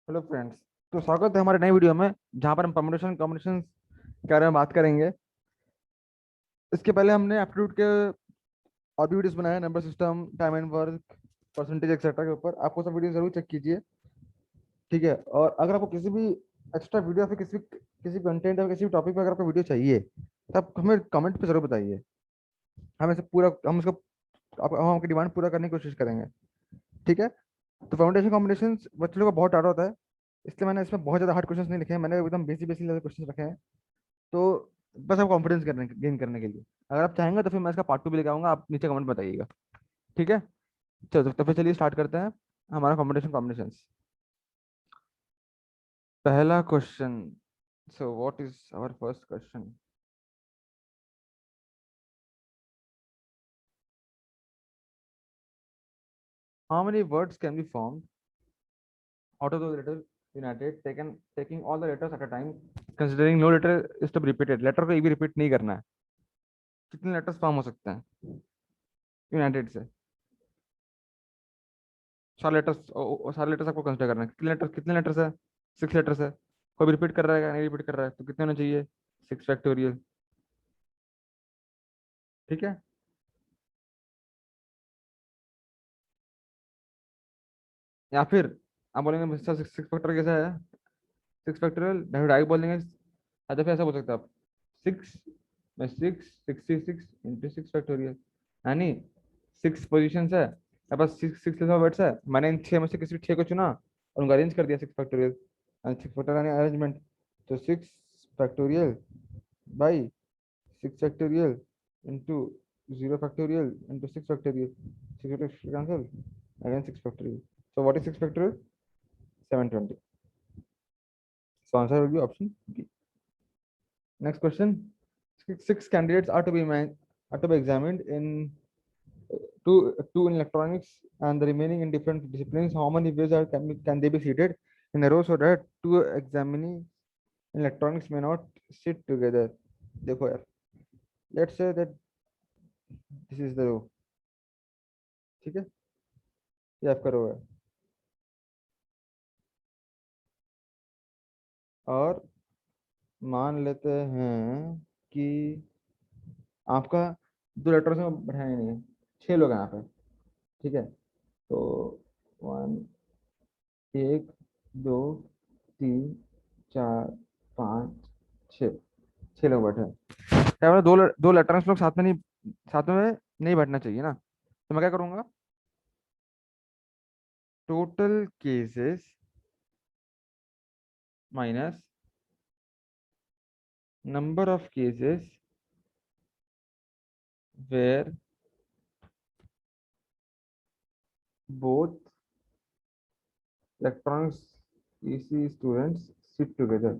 Hello friends. तो स्वागत है हमारे नई वीडियो में, जहाँ पर हम परम्यूटेशन कॉम्बिनेशन के बारे में बात करेंगे। इसके पहले हमने एप्टीट्यूड के और भी वीडियोस बनाए, number system, time and work, percentage etcetera के ऊपर। आपको सब वीडियो जरूर चेक कीजिए, ठीक है। और अगर आपको किसी भी एक्स्ट्रा वीडियो या फिर किसी कंटेंट या किसी भी टॉपिक पर अगर आपको वीडियो चाहिए, तो आप हमें कमेंट पे जरूर बताइए। हम उसको हम आपकी डिमांड पूरा करने की कोशिश करेंगे, ठीक है। तो फाउंडेशन कॉम्बिनेशन बच्चों का बहुत हार्ड होता है, इसलिए मैंने इसमें बहुत ज़्यादा हार्ड क्वेश्चंस नहीं लिखे हैं। मैंने एकदम बेसिक बेसिक लेवल क्वेश्चंस रखे हैं। तो बस आप कॉन्फिडेंस गेन करने के लिए, अगर आप चाहेंगे तो फिर मैं इसका पार्ट 2 भी लेके आऊंगा। आप नीचे कमेंट बताइएगा, ठीक है। चलो तो फिर चलिए स्टार्ट करते हैं हमारा कॉम्बिनेशन कॉम्बिनेशन। पहला question. So what is our first question? How many words can be formed out of the letter united taking all the letters at a time, considering no letter is to be repeated? Letter को एक भी repeat नहीं करना है। कितने letters form हो सकते हैं यूनाइटेड से? सारे लेटर्स आपको कंसिडर करना है। कितने लेटर्स है? 6 लेटर्स है। कोई रिपीट कर रहा है या नहीं रिपीट कर रहा है? तो कितने होने चाहिए? 6 फैक्टोरियल, ठीक है। या फिर आप बोलेंगे सर सिक्स फैक्टोरियल कैसा है? 6 फैक्टोरियल डायरेक्ट बोल देंगे। अच्छा फिर ऐसा बोल सकते हैं आप, 6 में 66 × 6 फैक्टोरियल, यानी 6 पोजिशन है। मेरे पास सिक्स सिक्स वर्ड्स है, मैंने इन 6 में से किसी 6 को चुना और उनको अरेंज कर दिया 6 फैक्टोरियल। 6 factorial arrangement. तो 6 factorial by 6 factorial into 0 factorial into 6 factorial. 6 cancel, again 6 factorial. So what is 6 factorial? 720. So answer will be option B. Next question. Six candidates are to be examined in two in electronics and the remaining in different disciplines. How many ways can they be seated in a row so that two examinees in electronics may not sit together? देखो यार, let's say that this is the row, ठीक है। ये आपका रो है और मान लेते हैं कि आपका दो लेटर्स में बैठाने नहीं है, 6 लोग हैं यहाँ पे, ठीक है। तो वन, एक, दो, तीन, चार, पाँच, छ, 6 लोग बैठे हैं। क्या बोला? दो लेटर्स लोग साथ में नहीं बैठना चाहिए ना। तो मैं क्या करूँगा? Total cases minus number of cases where both electronics EC students sit together,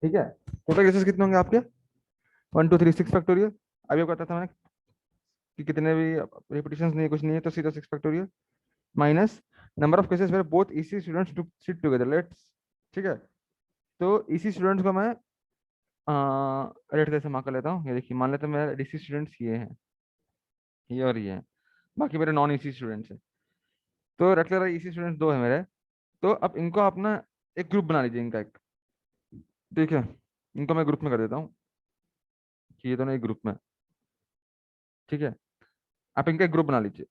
ठीक है। टोटल केसेस कितने होंगे आपके? 1 2 3 6 फैक्टोरियल। अभी आपको बताया था मैंने कि कितने भी रिपीटिशन नहीं है, कुछ नहीं है, तो सीधा 6 factorial minus number of cases where both these students to sit together, let's, ठीक है। तो इसी स्टूडेंट्स को मैं रेट कैसे मार्क कर लेता हूँ। ये देखिए, मान लेते हैं मेरे डीसी स्टूडेंट्स ये हैं, ये और ये हैं, बाकी मेरे नॉन इसी स्टूडेंट्स हैं। तो रख ले रहा इसी स्टूडेंट्स दो है मेरे। तो अब इनको अपना एक ग्रुप बना लीजिए इनका एक, ठीक है। इनको मैं ग्रुप में कर देता हूँ कि ये दोनों एक ग्रुप में, ठीक है। आप इनका एक ग्रुप बना लीजिए,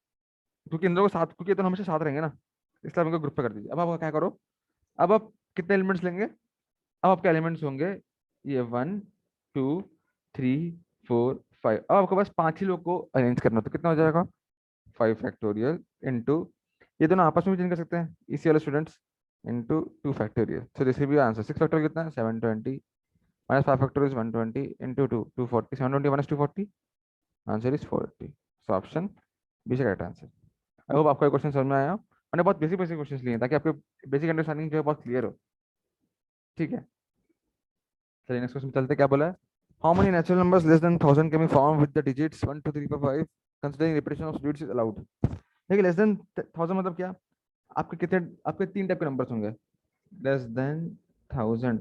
क्योंकि इन दोनों को साथ, क्योंकि ये दोनों हमेशा साथ रहेंगे ना, इसलिए आप इनको ग्रुप पे कर दीजिए। अब आप क्या करो, अब आप कितने एलिमेंट्स लेंगे? अब आपके एलिमेंट्स होंगे ये 1 2 3 4 5। अब आपके पास 5 ही लोग को अरेंज करना, तो कितना हो जाएगा? 5 फैक्टोरियल इंटू, ये दोनों आपस में भी चेंज कर सकते हैं इसी वाले students, into 2 factorial. So this will be answer. 6 factorial कितना है? 720 minus 5 factorial 120 into 240। 720 minus 240, answer is 480। So option B से करेक्ट आंसर। आई होप आपको क्वेश्चन समझ में आया हो। मैंने बहुत बेसिक बेसिक क्वेश्चन लिए हैं ताकि आपके बेसिक अंडरस्टैंडिंग जो है बहुत क्लियर हो, ठीक है। चलिए नेक्स्ट क्वेश्चन चलते हैं। क्या बोला है? How many natural numbers less than 1000 can be form with the digits 1 2 3 4 5 considering repetition of digits is allowed? देखिए, लेस देन 1000 मतलब क्या? आपके 3 टाइप के नंबर्स होंगे। लेस देन 1000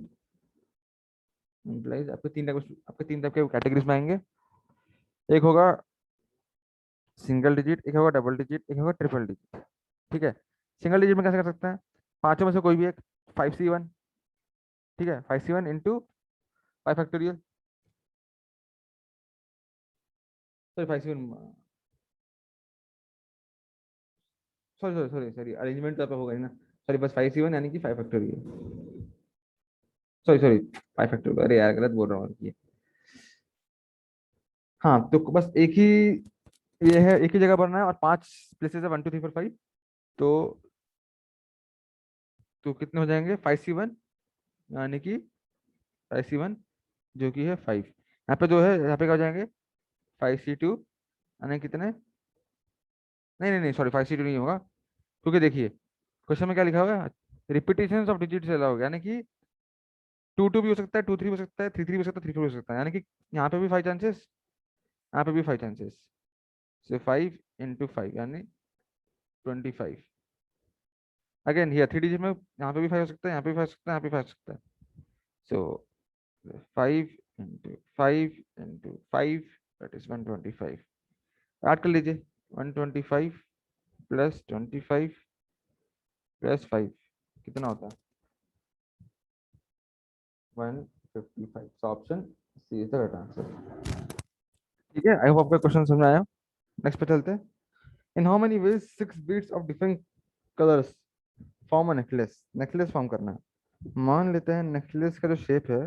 इम्प्लाइज आपके 3 टाइप के कैटेगरीज में आएंगे। एक होगा सिंगल डिजिट, एक होगा डबल डिजिट, एक होगा ट्रिपल डिजिट। ठीक है, सिंगल डिजिट में कैसे कर सकते हैं, पांचों में से कोई भी एक, 5C1। ठीक है, 5C1 into 5 factorial, sorry 5C1, sorry sorry sorry sorry, arrangement तो आप होगा ही ना, सॉरी, बस 5C1 यानी कि 5 फैक्टोरियल, सॉरी सॉरी 5 फैक्टोरियल, अरे यार गलत बोल रहा हूँ ये। हाँ, तो बस एक ही ये है, एक ही जगह भरना है, और 5 प्लेसेस है, 1 2 3 4 5। तो कितने हो जाएंगे, 5C1 यानी कि 5C1 जो कि है 5, यहाँ पे जो है, यहाँ पे क्या हो जाएंगे, 5C2 यानी कितने, नहीं नहीं नहीं सॉरी, 5C2 नहीं होगा, क्योंकि देखिए क्वेश्चन में क्या लिखा हुआ है, रिपीटेशन ऑफ डिजिट्स अलाउड, यानी कि 2 2 भी हो सकता है, 2 3 हो सकता है, 3 3 भी हो सकता है, 3 4 हो सकता है, यानी कि यहाँ पे भी 5 चांसेस, यहाँ पे भी 5 चांसेस, सो 5 × 5 यानी 25। अगेन हियर 3 डिजिट में यहाँ पे भी 5 हो सकता है, यहाँ पे भी 5 हो सकता है, यहाँ पे भी 5 हो सकता है, सो 5 × 5 × 5 दैट इज 125। ऐड कर लीजिए, 125 प्लस 25 प्लस 5 कितना होता है, 155। So option C is the right answer. ठीक है, आई होप आपका क्वेश्चन समझ में आया। नेक्स्ट पे चलते हैं। In how many ways 6 beads of different colours form a necklace, necklace form करना है। मान लेते हैं नेकलेस का जो शेप है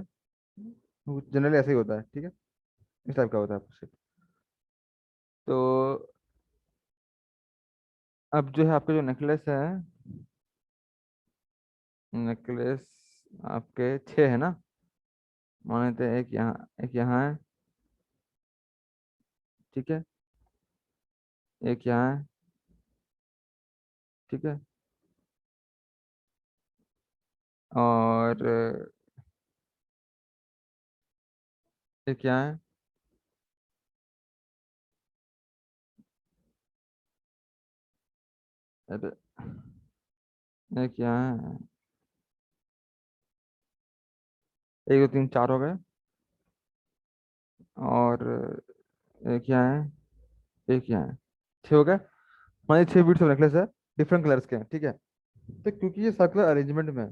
वो जनरली ऐसे ही होता है, ठीक है, इस टाइप का होता है शेप। तो अब जो है आपका जो नेकलेस है, नेकलेस आपके 6 है ना, मान लेते हैं एक यहाँ है, ठीक है, एक यहाँ है, ठीक है, और एक यहाँ है, अरे, एक यहाँ है, 1 2 3 4 हो गए, और एक यहाँ है, एक यहाँ है, 6 हो गए। हमारे 6 बीट्स ऑफ नेकलेस है, डिफरेंट कलर्स के हैं, ठीक है। तो क्योंकि ये सर्कुलर अरेंजमेंट में है,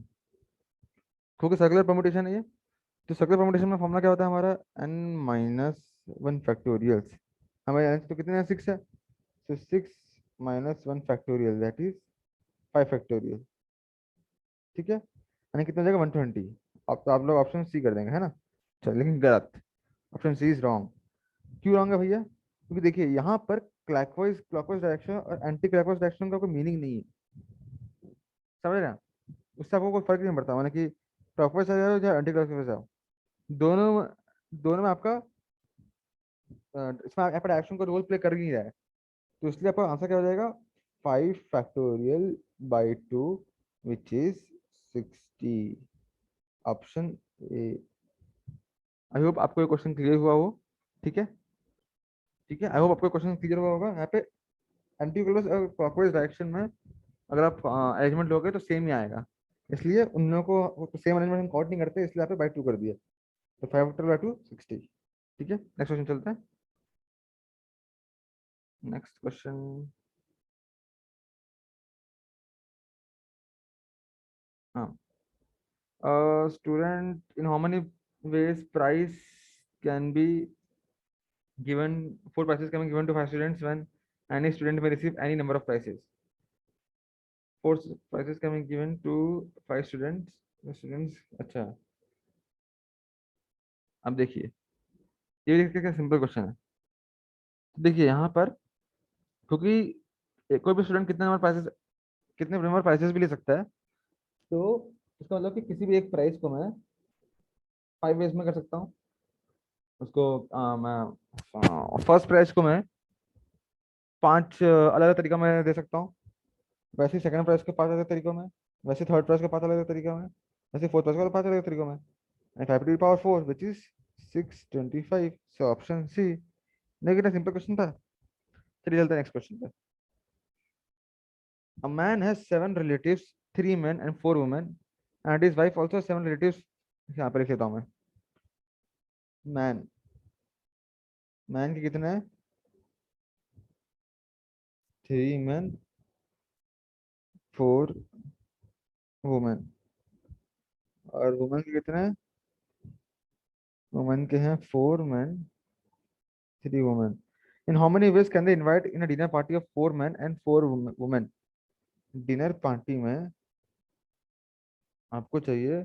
क्योंकि सर्कुलर परमुटेशन है ये, तो सर्कुलर परमुटेशन में फॉर्मूला क्या होता है हमारा, n-1 फैक्टोरियल्स। हमारे आंसर तो कितने हैं, 6 है, तो 6 - 1 फैक्टोरियल दैट इज 5 फैक्टोरियल। ठीक है, यानी कितना हो जाएगा, 120। अब तो आप लोग ऑप्शन सी कर देंगे, है ना, चल लेकिन गलत, ऑप्शन सी इज रॉन्ग। क्यों रॉन्ग है भैया, क्योंकि देखिए यहाँ पर क्लॉकवाइज क्लॉकवाइज डायरेक्शन और एंटी क्लॉकवाइज डायरेक्शन का कोई मीनिंग नहीं है, समझ रहे हैं, उससे आपको कोई फर्क नहीं पड़ता, माना कि क्लॉकवाइज आ जाओ या एंटी क्लॉकवाइज आओ, दोनों दोनों में आपका इसमें यहाँ पर डायरेक्शन को रोल प्ले कर ही नहीं रहा है, तो इसलिए आपका आंसर क्या हो जाएगा, 5 factorial which is 60, option A. I hope आपको ये क्वेश्चन क्लियर हुआ हो, ठीक है, ठीक है, आई होप आपको क्वेश्चन क्लियर हुआ होगा। यहाँ पे एंटी क्लॉकवाइज डायरेक्शन में अगर आप अरेंजमेंट लोगे तो सेम ही आएगा, इसलिए उन लोगों को सेम अरेंजमेंट हम काउंट नहीं करते, इसलिए यहाँ पे बाई 2 कर दिया, तो 5 फैक्टोरियल/2 60। ठीक है, नेक्स्ट क्वेश्चन चलते हैं। नेक्स्ट क्वेश्चन, हाँ, student, in how many ways prize can be given, 4 prizes can be given to 5 students when any student may receive any number of prizes. 4 prizes can be given to 5 students, students, अच्छा, अब देखिए, ये देखिए simple question है। देखिए यहाँ पर, क्योंकि कोई भी स्टूडेंट कितने नंबर प्राइजेस भी ले सकता है, तो इसका मतलब कि किसी भी एक प्राइस को मैं 5 वेज में कर सकता हूँ। उसको मैं फर्स्ट प्राइज को मैं 5 अलग अलग तरीका में दे सकता हूँ, वैसे सेकंड प्राइज को 5 अलग तरीकों में, वैसे थर्ड प्राइज को 5 अलग तरीकों में, वैसे फोर्थ प्राइज को 5 अलग तरीकों में, and 5 to the power 4 which is 625। So option C. देखिए सिंपल क्वेश्चन था। चलिए चलते हैं नेक्स्ट क्वेश्चन पे। A man has 7 relatives, 3 men and 4 women, and his wife also has 7 relatives। यहाँ पर लिख लेता हूँ मैं, मैन, मैन के कितने हैं, 3 men 4 वुमेन। और वुमेन के कितने हैं? वुमेन के हैं 4 men 3 women। In how many ways can they invite in a dinner party of 4 men and 4 women? Dinner party में आपको चाहिए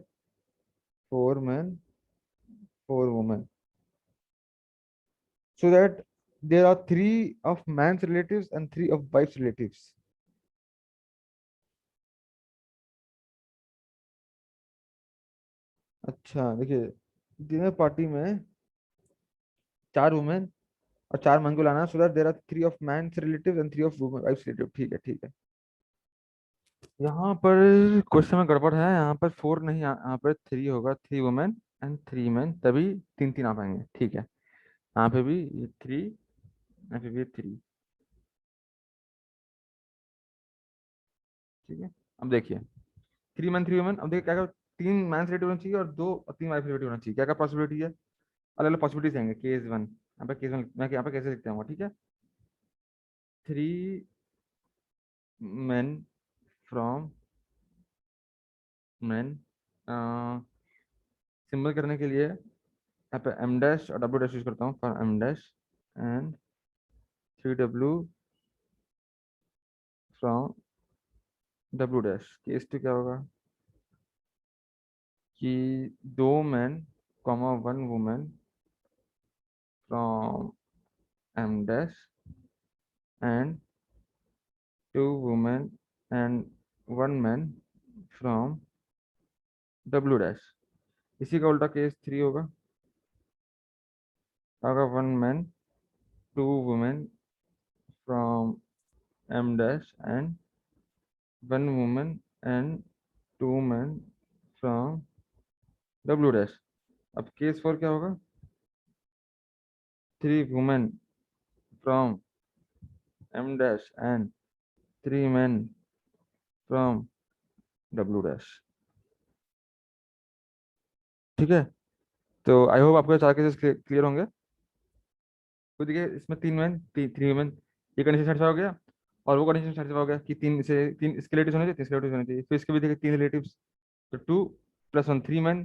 4 men 4 women, so that there are 3 of man's relatives and 3 of wife's relatives। अच्छा देखिए, dinner party में 4 women और 4 man को लाना, so that there are 3 of man's relative and 3 of wife's relative. ठीक है ठीक है। यहाँ पर क्वेश्चन में गड़बड़ है, यहाँ पर 4 नहीं, यहाँ पर 3 होगा, 3 वुमेन एंड 3 मैन, तभी 3 3 आ पाएंगे। ठीक है, यहाँ पे भी ये 3, यहाँ पे भी 3। ठीक है, अब देखिए 3 मैन 3 वुमेन। अब देखिए क्या क्या, 3 मैन रिलेटिव होना चाहिए और 2 और 3 वाइफ रिलेटिव होना चाहिए। क्या क्या पॉसिबिलिटी है? अलग अलग पॉसिबिलिटीज आएंगे। केस वन, यहाँ पे केस वन मैं यहाँ पे कैसे लिखते हैं? ठीक है, 3 men फ्रॉम men, सिंबल करने के लिए यहाँ पे एम डैश और डब्ल्यू डैश यूज करता हूँ, for M dash and 3 W from W dash. Case two क्या होगा कि 2 men comma 1 woman from M dash and 2 women and 1 man from W dash. इसी का उल्टा केस 3 होगा, होगा 1 man 2 women from M dash and 1 woman and 2 men from W dash. अब case 4 क्या होगा? 3 women from M dash and 3 men from W dash. ठीक है, तो आई होप आपको 4 केसेस क्लियर होंगे। तो देखिए इसमें 3 men 3 women, ये कंडीशन सेटिस्फाई हो गया, और वो कंडीशन सेटिस्फाई हो गया कि 3 इसके रिलेटिव होने चाहिए, 3 इसके रिलेटिव होने चाहिए। फिर इसके भी देखिए 3 रिलेटिव्स, तो 2 + 1 3 men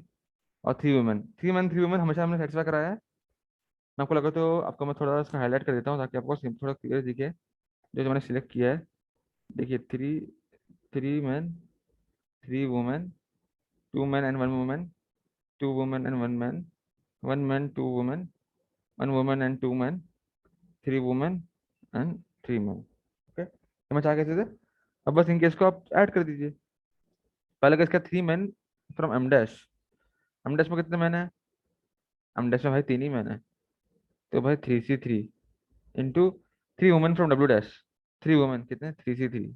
और 3 women। 3 men 3 women हमेशा हमने सेटिस्फाई कराया है। मैं आपको लगा तो आपको मैं थोड़ा इसका हाईलाइट कर देता हूँ ताकि आपको थोड़ा क्लियर दिखे जो जो मैंने सिलेक्ट किया है। देखिए 3 men 3 women 2 men and 1 woman 2 women and 1 man 1 man 2 women 1 woman and 2 men 3 women and 3 men। Okay, तो मैं चाह कैसे थे? अब बस इन केस को आप ऐड कर दीजिए। पहले केस का 3 men from M dash. M dash में कितने मैन है? एम डैश में भाई 3 ही मैन है, तो भाई 3C3 into 3 women from W dash. 3 women कितने? 3C3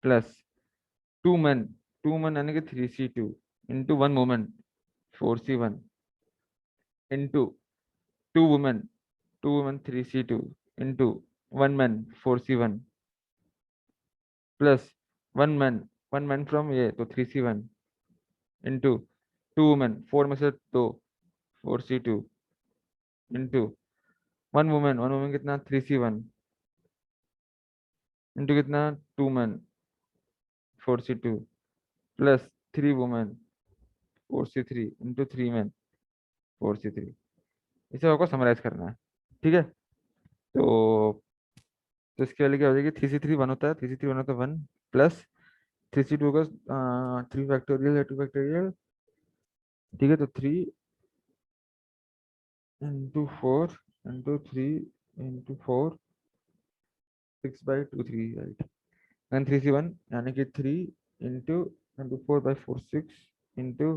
प्लस 2 men 2 men यानी कि 3C2 into 1 woman 4C1 into 2 women 2 women 3C2 into 1 man 4C1 plus 1 man from ये तो 3C1 इंटू 2 women 4 में से 2 4C2 इंटू 1 woman कितना? 3C1 into कितना? 2 men 4C2 plus 3 women 4C3 into 3 men 4C3। इसे आपको समराइज करना है। ठीक है, तो इसके वाले क्या हो जाएगी? 3C3 1 होता है, 3C3 1 होता है 1, प्लस 3C2 का 3 फैक्टोरियल या 2 फैक्टोरियल। ठीक है, तो 3 × 4 × 3 × 4 6/2 3, राइट। एंड 3C1 यानी कि 3 × 4/4 6 इंटू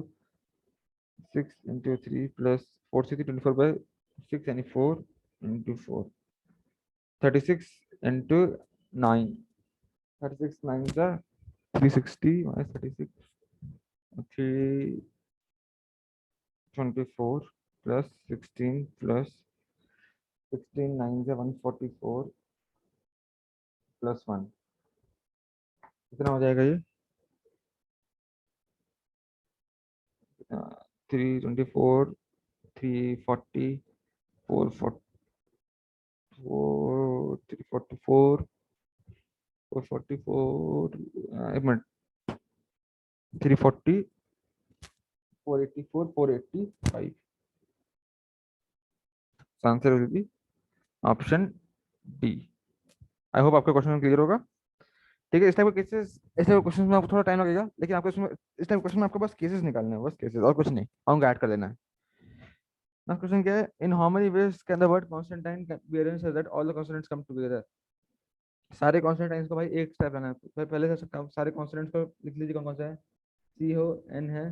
6 × 3 प्लस 4C3 24/6 यानी 4 × 4 36 इंटू 9। 36 9 का 360 -36 324 प्लस 16 प्लस 16 9 से 144 प्लस 1। कितना हो जाएगा ये? 324 340 444 344 444, एक minute, 340, 484, 485। Answer will be option D. I hope आपका क्वेश्चन क्लियर होगा। ठीक है, इस टाइप के केसेस, इस टाइप के क्वेश्चन में आपको थोड़ा टाइम लगेगा, लेकिन आपको इसमें, इस टाइप क्वेश्चन में आपको बस केसेस निकालने हैं, बस केसेस और कुछ नहीं, और ऐड कर देना है। नेक्स्ट क्वेश्चन क्या है, इन how many veg can the word Constantine be arranged so that all the constants come together. सारे कॉन्स्टेंटाइंस को भाई एक स्टेप लेना है, पहले से सारे कॉन्स्टेंट्स को लिख लीजिए, कौन कौन सा है। सी हो, एन है,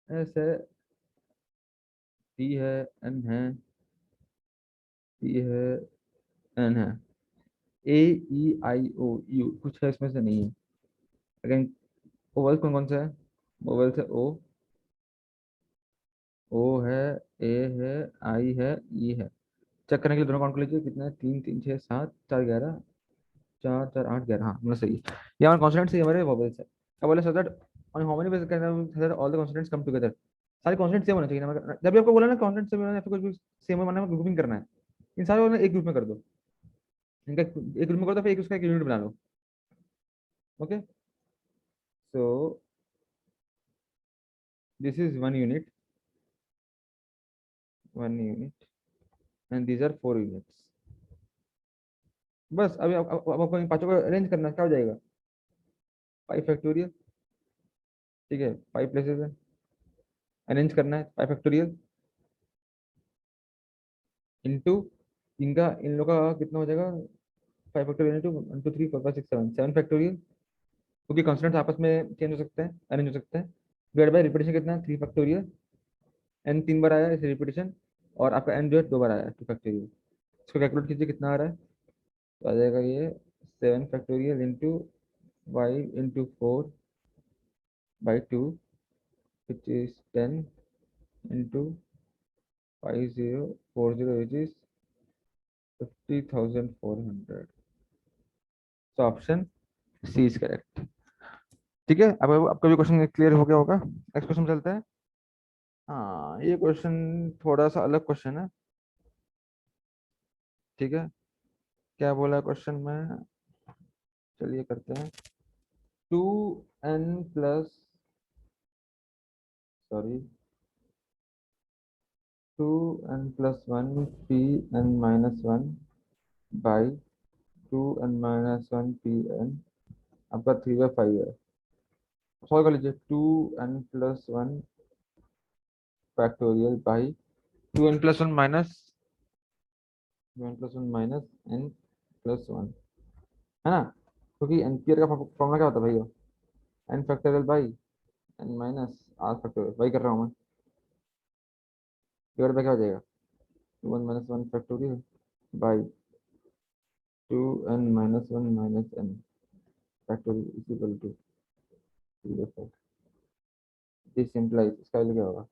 एस है, टी है, एन है, टी है, एन है, ए, ई, आई, ओ, यू, कुछ है इसमें से नहीं है। अगेन, ओवल कौन कौन सा है, ओवल से ओ, ओ है, ए है, आई है, ई है। चेक करने के लिए दोनों काउंट कर लीजिए, कितना है, 3 3 6 7, 4 11, 4 4 8 11, हाँ मतलब सही है। ये हमारे कॉन्स्टेंट से हमारे वोवेल्स है। अब बोले so that on how many veg can all the constants come together. सारे कॉन्स्टेंट सेम होने चाहिए ना, जब भी आपको बोला ना कॉन्स्टेंट सेम होना है, फिर कुछ भी सेम होना है, ग्रुपिंग करना है, इन सारे को एक ग्रुप में कर दो, इनका एक ग्रुप में कर दो, फिर एक उसका एक यूनिट बना लो। Okay, so this is one unit and these are 4 units. बस अभी अब आपको इन पांचों को अरेंज करना है, क्या हो जाएगा, 5 फैक्टोरियल। ठीक है, 5 प्लेसेस है, अरेंज करना है 5 फैक्टोरियल इंटू इनका, इन लोगों का कितना हो जाएगा, 5 फैक्टोरियल इंटू 1 2 3 4 5 6 7, 7 फैक्टोरियल, क्योंकि कॉन्स्टेंट्स आपस में चेंज हो सकते हैं, अरेंज हो सकते हैं। डिवाइड बाय रिपीटेशन कितना है, 3 फैक्टोरियल, एन 3 बार आया है इसे रिपीटेशन, और आपका एन जो है 2 बार आया है, 2 फैक्टोरियल। इसको कैलकुलेट कीजिए कितना आ रहा है, तो आ जाएगा ये 7 factorial into 5 into 4 by 2, which is 10 into 5040, which is 50,400। तो ऑप्शन सी इज करेक्ट। ठीक है, अब आपका भी क्वेश्चन क्लियर हो गया होगा, नेक्स्ट क्वेश्चन चलते हैं। हाँ, ये क्वेश्चन थोड़ा सा अलग क्वेश्चन है। ठीक है, क्या बोला क्वेश्चन में, चलिए करते हैं। 2n plus, sorry, 2n+1 Pn-1 by 2n-1 Pn, आपका 3/5 है। सॉल्व कर लीजिए, 2n+1 फैक्टोरियल बाई 2n+1 है ना, क्योंकि एम्पियर का फॉर्मूला क्या होता है भैया, n factorial by n-r factorial, वही कर रहा हूँ मैं। डिवाइड बाई क्या हो जाएगा, 2n-1 factorial by 2n-1 - n factorial is equal to 3/5। This simplify, इसका वैल्यू क्या होगा,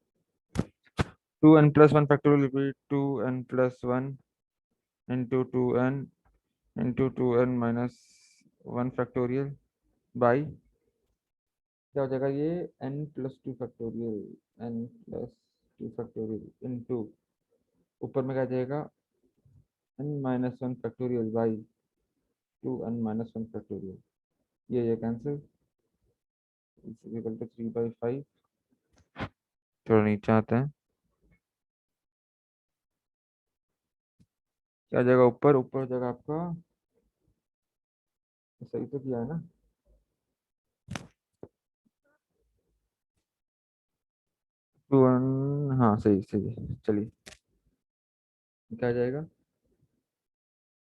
2n+1 factorial will be 2n+1 into 2n factorial क्या हो जाएगा ये, n+2 फैक्टोरियल इंटू, ऊपर में क्या आ जाएगा, n-1 factorial by 2n-1 factorial, ये कैंसिल, इक्वल टू 3/5। थोड़ा नीचे आते हैं, क्या आ जाएगा ऊपर, ऊपर हो जाएगा आपका, सही तो किया है ना, 2n, हाँ सही सही है, चलिए क्या आ जाएगा,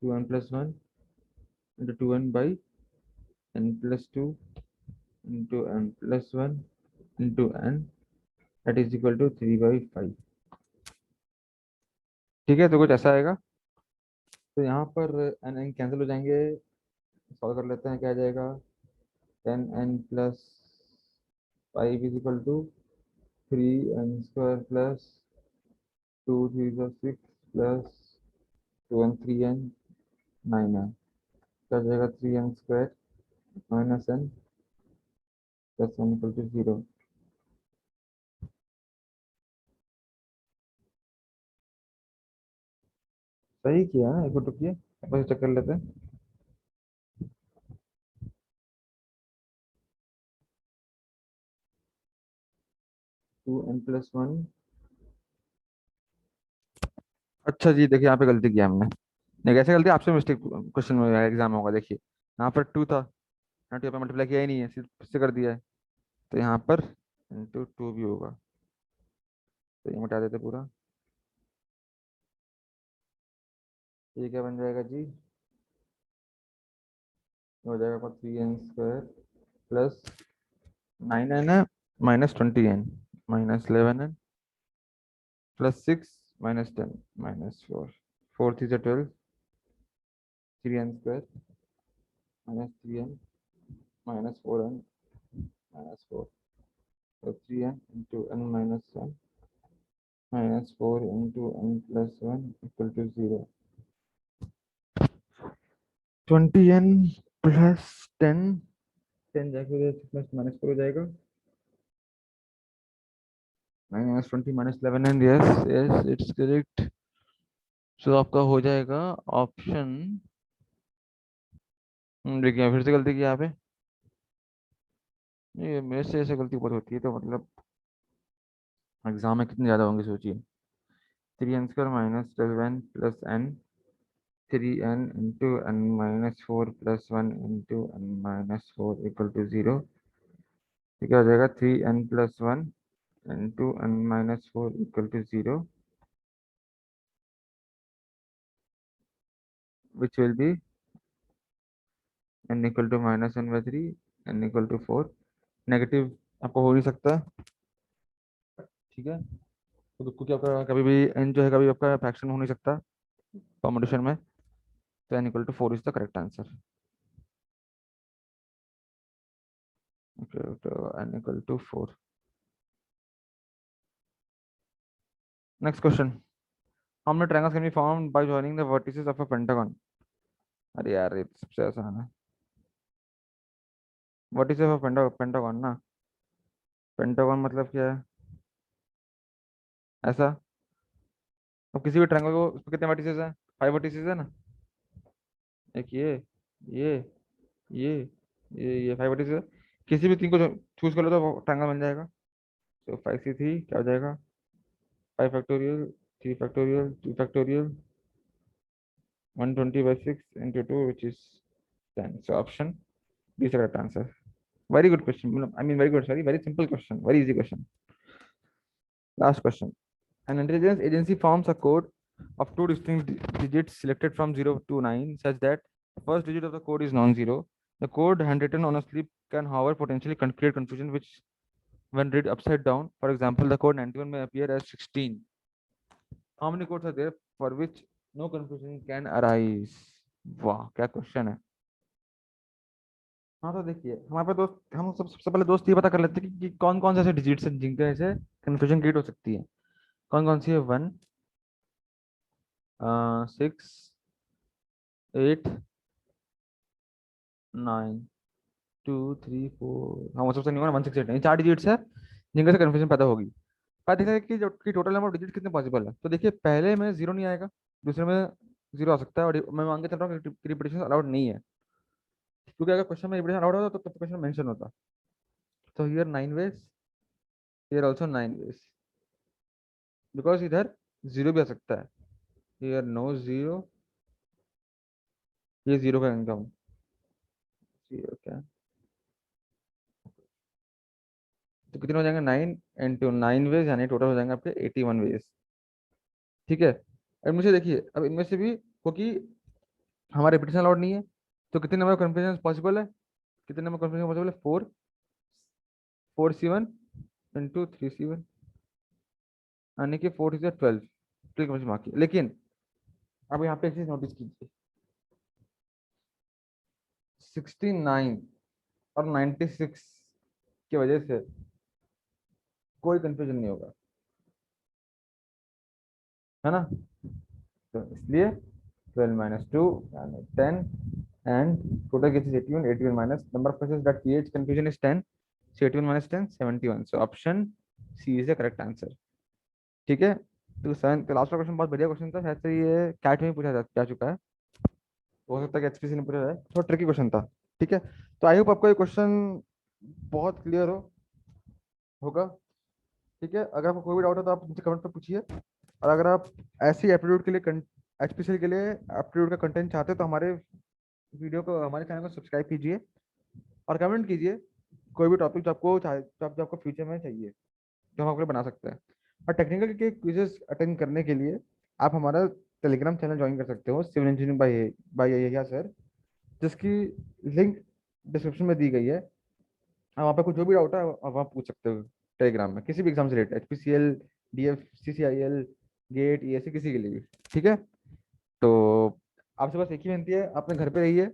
2n+1 into 2n/n+2 into n+1 into n, that is equal to 3/5। ठीक है, तो कुछ ऐसा आएगा। तो यहाँ पर एन एन कैंसिल हो जाएंगे, सॉल्व कर लेते हैं, क्या आ जाएगा, 10n+5 = 3n² plus 2 3 6 plus 2n 3n 9n, क्या हो जाएगा, 3n² - n प्लस 1 = 0। सही किया है, एक बार रुकिए, बस चेक कर लेते हैं। 2n+1। अच्छा जी, देखिए यहाँ पे गलती किया हमने। नहीं, कैसे गलती? आपसे मिस्टेक क्वेश्चन में एग्जाम होगा। देखिए यहाँ पर 2 था, यहाँ 2 पे मल्टीप्लाई किया ही नहीं है, सिर्फ से कर दिया है। तो यहाँ पर ×2 भी होगा, तो ये मिटा देते पूरा। ये क्या बन जाएगा जी? हो जाएगा 3n² प्लस 9n है, -20n, -11n plus 6 -10 -4, 4 3 12, 3n² -3n -4n -4, so 3n into n minus 1 minus 4 into n+1 equal to 0। 20n plus 10, 10 जाके -4 हो जाएगा, 9 minus 20 minus 11, and yes yes it's correct। सो आपका हो जाएगा ऑप्शन। देखिए फिर से गलती की यहाँ पे। ये मेरे से ऐसे गलती बहुत होती है, तो मतलब एग्जाम में कितनी ज्यादा होंगी सोचिए। 3n² -12n plus n, 3n into n minus 4 plus 1 into n minus 4 equal to 0। तो क्या हो जाएगा? 3n+1 into n minus 4 equal to 0, which will be n equal to -1/3, n equal to 4। Negative आपको हो नहीं सकता, ठीक है? तो क्योंकि आपका कभी भी n जो है कभी आपका फ्रैक्शन हो नहीं सकता कॉम्बिनेशन में, तो n equal to 4 is the correct answer. Okay, तो n equal to 4। Next question. How many triangles can be formed by joining the vertices of a pentagon? अरे यार, ये तो सबसे आसान है। वर्टिसेस ऑफ पेंटागन ना। पेंटागन मतलब क्या है? ऐसा। अब किसी भी ट्रायंगल को, उसमें कितने वर्टिसेस हैं? 5 वर्टिसेस है ना। एक ये ये ये 5 वर्टिसेस है। किसी भी तीन को चूज कर लो तो ट्रायंगल बन जाएगा। तो 5c3 क्या हो जाएगा? 5 factorial, 3 factorial, 2 factorial, 120/6 into 2 which is 10। So option B is the correct answer। Very good question, I mean very good, sorry, very simple question, very easy question। Last question। An intelligence agency forms a code of two distinct digits selected from 0 to 9 such that the first digit of the code is non-zero. The code handwritten on a slip can, however, potentially create confusion which when read upside down. For example, the code 91 may appear as 16। How many codes are there for which no confusion can arise? वाह, क्या question है। हाँ तो देखिए, हमारे पास दोस्त, हम सबसे पहले दोस्त ये पता कर लेते हैं कि कौन कौन से ऐसे डिजिट्स हैं जिनके ऐसे कंफ्यूजन क्रिएट हो सकती है। कौन कौन सी है? 1, 6, 8, 9, 2, 3, 4। हाँ, वो सबसे नहीं होगा 168 नहीं, 4 डिजिट्स है जिनका से कन्फ्यूजन पैदा होगी। पर देखा कि जो कि टोटल नंबर ऑफ डिजिट कितने पॉसिबल है, तो देखिए पहले में जीरो नहीं आएगा, दूसरे में जीरो आ सकता है, और मैं मान के चल रहा हूँ कि रिपीटेशन अलाउड नहीं है, क्योंकि अगर क्वेश्चन में रिपीटेशन अलाउड होता तो क्वेश्चन मेंशन होता। तो here 9 ways, here also 9 ways, because इधर जीरो भी आ सकता है। हियर नो जीरो, ये जीरो का इनकम, जीरो क्या, तो कितने हो जाएंगे? 9 into 9 वेज, यानी टोटल हो जाएंगे आपके 81 वेज। ठीक है। अब मुझे देखिए, अब इनमें से भी, क्योंकि हमारा रिपीटेशन अलाउड नहीं है, तो कितने नंबर कन्फ्यूजन पॉसिबल है? कितने नंबर कन्फ्यूजन पॉसिबल है? 4, 4c1 into 3c1, यानी कि 4 is 12। ठीक है, बाकी लेकिन अब यहाँ पे एक चीज नोटिस कीजिए, 69 और 96 की वजह से कोई कंफ्यूजन नहीं होगा, है ना। तो इसलिए 12 - 2 यानी 10, and total gets is 81, 81 minus number of cases that creates confusion is 10, so 81 minus 10 71, so option C is the correct answer। ठीक है। तो सेवन, तो लास्ट क्वेश्चन बहुत बढ़िया क्वेश्चन था, शायद से ये कैट में ही पूछा जा चुका है, हो सकता है कि एचपीसी ने पूछा जाए, थोड़ा ट्रिकी क्वेश्चन था। ठीक है। तो आई होप आपको ये क्वेश्चन बहुत क्लियर होगा। ठीक है, अगर आपको कोई भी डाउट है तो आप मुझे कमेंट पे पूछिए। और अगर आप ऐसी एप्टीट्यूड के लिए एचपीसीएल के लिए एप्टीट्यूड का कंटेंट चाहते हो तो हमारे वीडियो को, हमारे चैनल को सब्सक्राइब कीजिए और कमेंट कीजिए कोई भी टॉपिक जो आपको जो आपको फ्यूचर में चाहिए, जो हम आपके लिए बना सकते हैं। और टेक्निकल के क्विजेस अटेंड करने के लिए आप हमारा टेलीग्राम चैनल ज्वाइन कर सकते हो, civil engineering by Yahiya sir, जिसकी लिंक डिस्क्रिप्शन में दी गई है। आप वहाँ पे कुछ जो भी डाउट है आप वहाँ पूछ सकते हो टेलीग्राम में, किसी भी एग्जाम से related, HPCL, DF, CCIL, GATE, ESC, किसी के लिए भी। ठीक है, तो आपसे बस एक ही विनती है, अपने घर पे रहिए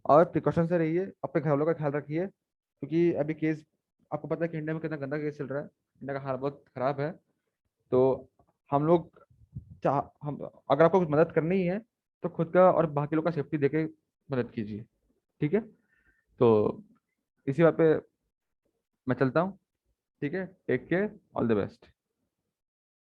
और प्रिकॉशन से रहिए, अपने घर वालों का ख्याल रखिए, क्योंकि अभी केस, आपको पता है कि इंडिया में कितना गंदा केस चल रहा है, इंडिया का हाल बहुत खराब है। तो हम लोग चाह हम अगर आपको कुछ मदद करनी ही है तो खुद का और बाकी लोग का सेफ्टी देके मदद कीजिए। ठीक है, तो इसी बात पे मैं चलता हूँ। ठीक है, take care, all the best.